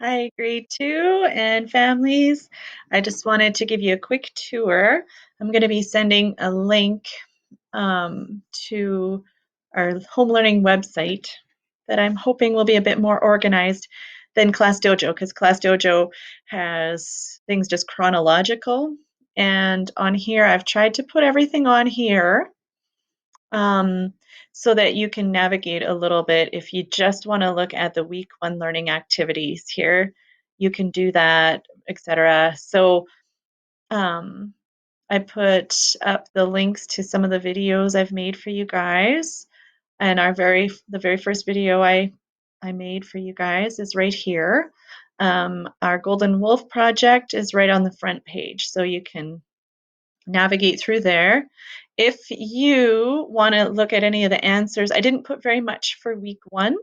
Hi, grade two and families. I just wanted to give you a quick tour. I'm going to be sending a link to our home learning website that I'm hoping will be a bit more organized than Class Dojo, because Class Dojo has things just chronological. And on here, I've tried to put everything on here um, so that you can navigate a little bit. If you just want to look at the week one learning activities here, you can do that, etc. So um, I put up the links to some of the videos I've made for you guys. And the very first video I made for you guys is right here. Our Golden Wolf project is right on the front page, so you can navigate through there. If you want to look at any of the answers, I didn't put very much for week one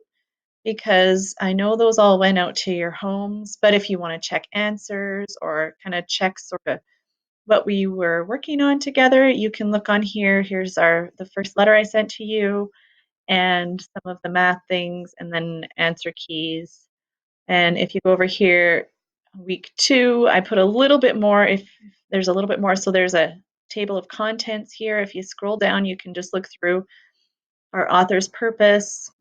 because I know those all went out to your homes. But if you want to check answers or kind of check sort of what we were working on together, you can look on here. Here's the first letter I sent to you and some of the math things and then answer keys. And if you go over here, week two, I put a little bit more if there's a little bit more. So there's a table of contents here. If you scroll down, you can just look through our author's purpose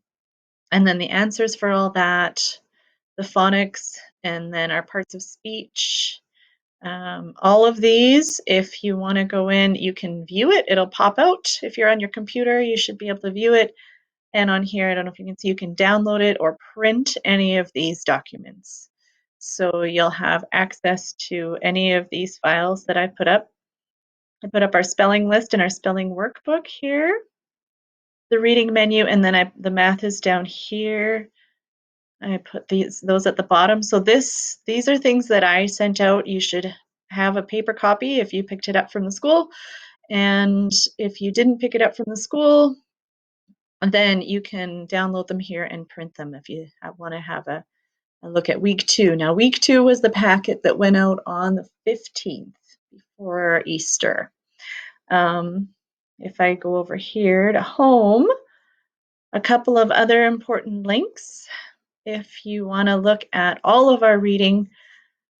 and then the answers for all that, the phonics, and then our parts of speech. All of these, if you want to go in, you can view it. It'll pop out. If you're on your computer, you should be able to view it. And on here, I don't know if you can see, you can download it or print any of these documents. So you'll have access to any of these files that I put up. I put up our spelling list and our spelling workbook here, the reading menu, and then the math is down here. I put those at the bottom. So these are things that I sent out. You should have a paper copy if you picked it up from the school. And if you didn't pick it up from the school, then you can download them here and print them if you want to have a look at week two. Now, week two was the packet that went out on the 15th before Easter. If I go over here to home, a couple of other important links. If you want to look at all of our reading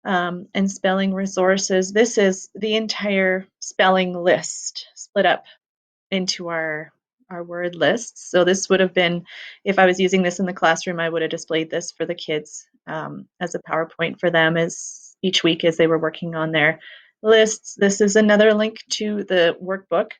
and spelling resources, this is the entire spelling list split up into our word lists. So this would have been, if I was using this in the classroom, I would have displayed this for the kids as a PowerPoint for them as each week as they were working on their lists. This is another link to the workbook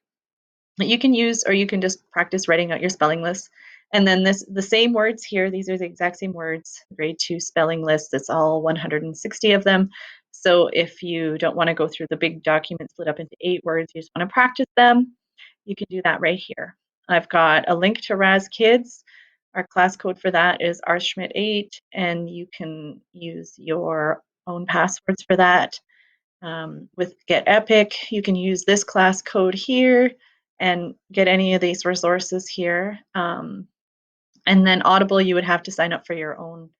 that you can use, or you can just practice writing out your spelling list. And then the same words here, these are the exact same words, grade two spelling list. It's all 160 of them. So if you don't want to go through the big document split up into 8 words, you just want to practice them, you can do that right here. I've got a link to Raz Kids. Our class code for that is rschmidt8, and you can use your own passwords for that. With Get Epic, you can use this class code here and get any of these resources here. And then Audible, you would have to sign up for your own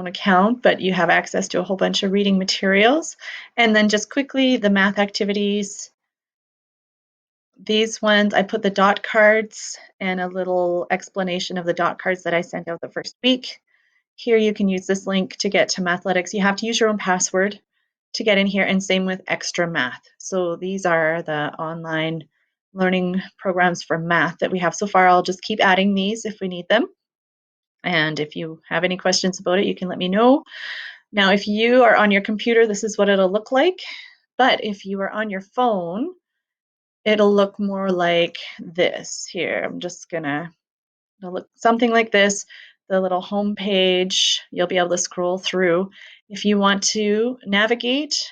account, but you have access to a whole bunch of reading materials. And then just quickly, the math activities. These ones, I put the dot cards and a little explanation of the dot cards that I sent out the first week. Here you can use this link to get to Mathletics. You have to use your own password to get in here, and same with Extra Math. So these are the online learning programs for math that we have so far. I'll just keep adding these if we need them. And if you have any questions about it, you can let me know. Now, if you are on your computer, this is what it'll look like. But if you are on your phone, it'll look more like this here. I'm just gonna, it'll look something like this. The little home page, you'll be able to scroll through. If you want to navigate,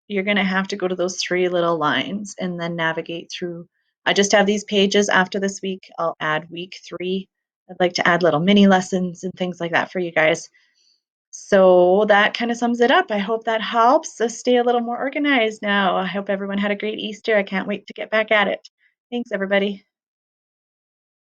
you're gonna have to go to those 3 little lines and then navigate through. I just have these pages. After this week, I'll add week 3. I'd like to add little mini lessons and things like that for you guys. So that kind of sums it up. I hope that helps us stay a little more organized now. I hope everyone had a great Easter. I can't wait to get back at it. Thanks, everybody.